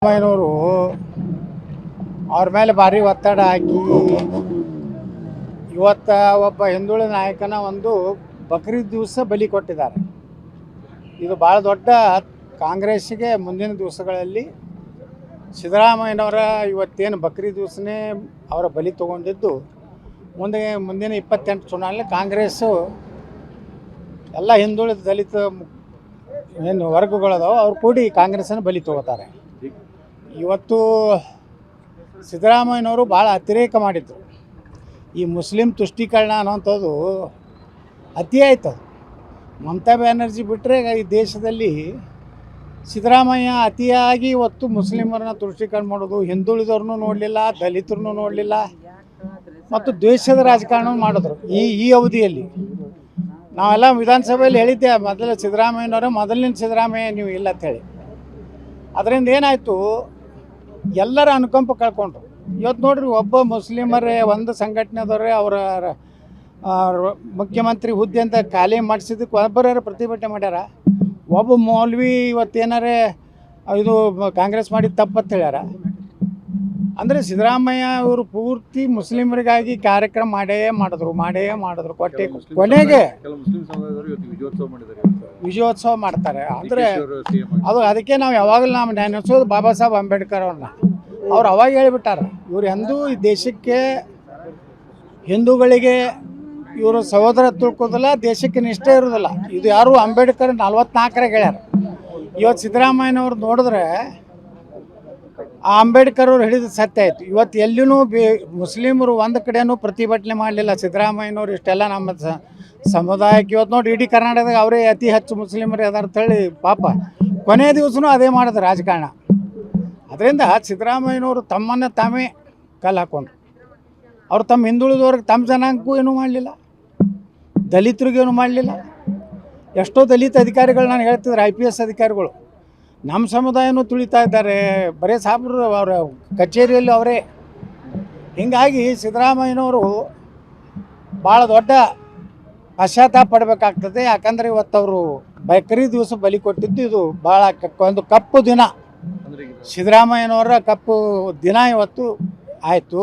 ಸಿದ್ದರಾಮಯ್ಯನವರು ಅವ್ರ ಮೇಲೆ ಭಾರಿ ಒತ್ತಡ ಹಾಕಿ ಇವತ್ತು ಒಬ್ಬ ಹಿಂದುಳಿದ ನಾಯಕನ ಒಂದು ಬಕ್ರೀದ್ ದಿವಸ ಬಲಿ ಕೊಟ್ಟಿದ್ದಾರೆ. ಇದು ಭಾಳ ದೊಡ್ಡ ಕಾಂಗ್ರೆಸ್ಸಿಗೆ ಮುಂದಿನ ದಿವಸಗಳಲ್ಲಿ ಸಿದ್ದರಾಮಯ್ಯನವರ ಇವತ್ತೇನು ಬಕ್ರೀದ್ ದಿವಸನೇ ಅವರ ಬಲಿ ತೊಗೊಂಡಿದ್ದು ಮುಂದಿನ 28 ಚುನಾವಣೆ ಕಾಂಗ್ರೆಸ್ಸು ಎಲ್ಲ ಹಿಂದುಳಿದ ದಲಿತ ಏನು ವರ್ಗಗಳದಾವ ಅವ್ರು ಕೂಡಿ ಕಾಂಗ್ರೆಸ್ಸನ್ನು ಬಲಿ ತೊಗೋತಾರೆ. ಇವತ್ತು ಸಿದ್ದರಾಮಯ್ಯನವರು ಭಾಳ ಅತಿರೇಕ ಮಾಡಿದರು. ಈ ಮುಸ್ಲಿಂ ತುಷ್ಟೀಕರಣ ಅನ್ನೋಂಥದ್ದು ಅತಿ ಆಯ್ತು. ಮಮತಾ ಬ್ಯಾನರ್ಜಿ ಬಿಟ್ಟರೆ ಈ ದೇಶದಲ್ಲಿ ಸಿದ್ದರಾಮಯ್ಯ ಅತಿಯಾಗಿ ಇವತ್ತು ಮುಸ್ಲಿಮರನ್ನ ತುಷ್ಟೀಕರಣ ಮಾಡೋದು, ಹಿಂದುಳಿದವ್ರನ್ನೂ ನೋಡಲಿಲ್ಲ, ದಲಿತರನ್ನೂ ನೋಡಲಿಲ್ಲ ಮತ್ತು ದ್ವೇಷದ ರಾಜಕಾರಣ ಮಾಡಿದ್ರು. ಈ ಅವಧಿಯಲ್ಲಿ ನಾವೆಲ್ಲ ವಿಧಾನಸಭೆಯಲ್ಲಿ ಹೇಳಿದ್ದೆ, ಮೊದಲಿನ ಸಿದ್ದರಾಮಯ್ಯ ನೀವು ಇಲ್ಲ ಅಂಥೇಳಿ. ಅದರಿಂದ ಏನಾಯಿತು, ಎಲ್ಲರ ಅನುಕಂಪ ಕಳ್ಕೊಂಡ್ರು. ಇವತ್ತು ನೋಡ್ರಿ, ಒಬ್ಬ ಮುಸ್ಲಿಮರೇ ಒಂದು ಸಂಘಟನೆದವರೇ ಅವರ ಮುಖ್ಯಮಂತ್ರಿ ಹುದ್ದೆ ಅಂತ ಖಾಲಿ ಮಾಡಿಸಿದ್ದಕ್ಕೆ ಒಬ್ಬರ ಪ್ರತಿಭಟನೆ ಮಾಡ್ಯಾರ. ಒಬ್ಬ ಮೌಲ್ವಿ ಇವತ್ತೇನಾರೇ ಇದು ಕಾಂಗ್ರೆಸ್ ಮಾಡಿದ ತಪ್ಪಂತ ಹೇಳ್ಯಾರ. ಅಂದರೆ ಸಿದ್ದರಾಮಯ್ಯ ಅವರು ಪೂರ್ತಿ ಮುಸ್ಲಿಮರಿಗಾಗಿ ಕಾರ್ಯಕ್ರಮ ಮಾಡೇ ಮಾಡಿದ್ರು. ಕೊನೆಗೆ ವಿಜಯೋತ್ಸವ ಮಾಡ್ತಾರೆ. ಅಂದರೆ ಅದಕ್ಕೆ ನಾವು ಯಾವಾಗಲೂ ನಾವು ನೆನೆಸೋದು ಬಾಬಾ ಸಾಹೇಬ್ ಅಂಬೇಡ್ಕರ್ ಅವ್ರನ್ನ. ಅವ್ರು ಅವಾಗ ಹೇಳಿಬಿಟ್ಟಾರ, ಇವ್ರು ಎಂದೂ ಈ ದೇಶಕ್ಕೆ ಹಿಂದೂಗಳಿಗೆ ಇವರು ಸಹೋದರ ತಿಳ್ಕೋದಿಲ್ಲ, ದೇಶಕ್ಕೆ ನಿಷ್ಠೆ ಇರೋದಿಲ್ಲ. ಇದು ಯಾರು ಅಂಬೇಡ್ಕರ್ 44ರಾಗ ಹೇಳ್ಯಾರ. ಇವತ್ತು ಸಿದ್ದರಾಮಯ್ಯನವ್ರು ನೋಡಿದ್ರೆ ಆ ಅಂಬೇಡ್ಕರ್ ಅವ್ರು ಹೇಳಿದ ಸತ್ಯ ಆಯಿತು. ಇವತ್ತು ಎಲ್ಲಿಯೂ ಮುಸ್ಲಿಮರು ಒಂದು ಕಡೆಯೂ ಪ್ರತಿಭಟನೆ ಮಾಡಲಿಲ್ಲ. ಸಿದ್ದರಾಮಯ್ಯನವ್ರು ಇಷ್ಟೆಲ್ಲ ನಮ್ಮ ಸಮುದಾಯಕ್ಕೆ ಇವತ್ತು ನೋಡಿ ಇಡೀ ಕರ್ನಾಟಕದಾಗ ಅವರೇ ಅತಿ ಹೆಚ್ಚು ಮುಸ್ಲಿಮರು ಅದಾರ ಅಂತೇಳಿ ಪಾಪ ಕೊನೆಯ ದಿವಸನೂ ಅದೇ ಮಾಡಿದ್ರು ರಾಜಕಾರಣ. ಅದರಿಂದ ಸಿದ್ದರಾಮಯ್ಯನವರು ತಮ್ಮನ್ನು ತಾವೇ ಕಲ್ಲು ಹಾಕ್ಕೊಂಡ್ರು. ಅವ್ರು ತಮ್ಮ ಹಿಂದುಳಿದವ್ರಿಗೆ ತಮ್ಮ ಜನಾಂಗಕ್ಕೂ ಏನೂ ಮಾಡಲಿಲ್ಲ, ದಲಿತರಿಗೇನು ಮಾಡಲಿಲ್ಲ. ಎಷ್ಟೋ ದಲಿತ ಅಧಿಕಾರಿಗಳು ನಾನು ಹೇಳ್ತಿದ್ರು, IPS ಅಧಿಕಾರಿಗಳು ನಮ್ಮ ಸಮುದಾಯನೂ ತುಳಿತಾ ಇದ್ದಾರೆ, ಬರೀ ಸಾಬ್ರು ಅವರ ಕಚೇರಿಯಲ್ಲಿ ಅವರೇ. ಹೀಗಾಗಿ ಸಿದ್ದರಾಮಯ್ಯನವರು ಭಾಳ ದೊಡ್ಡ ಪಶ್ಚಾತ್ತಾಪ ಪಡಬೇಕಾಗ್ತದೆ. ಯಾಕಂದರೆ ಇವತ್ತು ಅವರು ಬಕ್ರೀದ್ ದಿವಸ ಬಲಿ ಕೊಟ್ಟಿದ್ದು ಇದು ಭಾಳ ಒಂದು ಕಪ್ಪು ದಿನ. ಸಿದ್ದರಾಮಯ್ಯನವರ ಕಪ್ಪು ದಿನ ಇವತ್ತು ಆಯಿತು.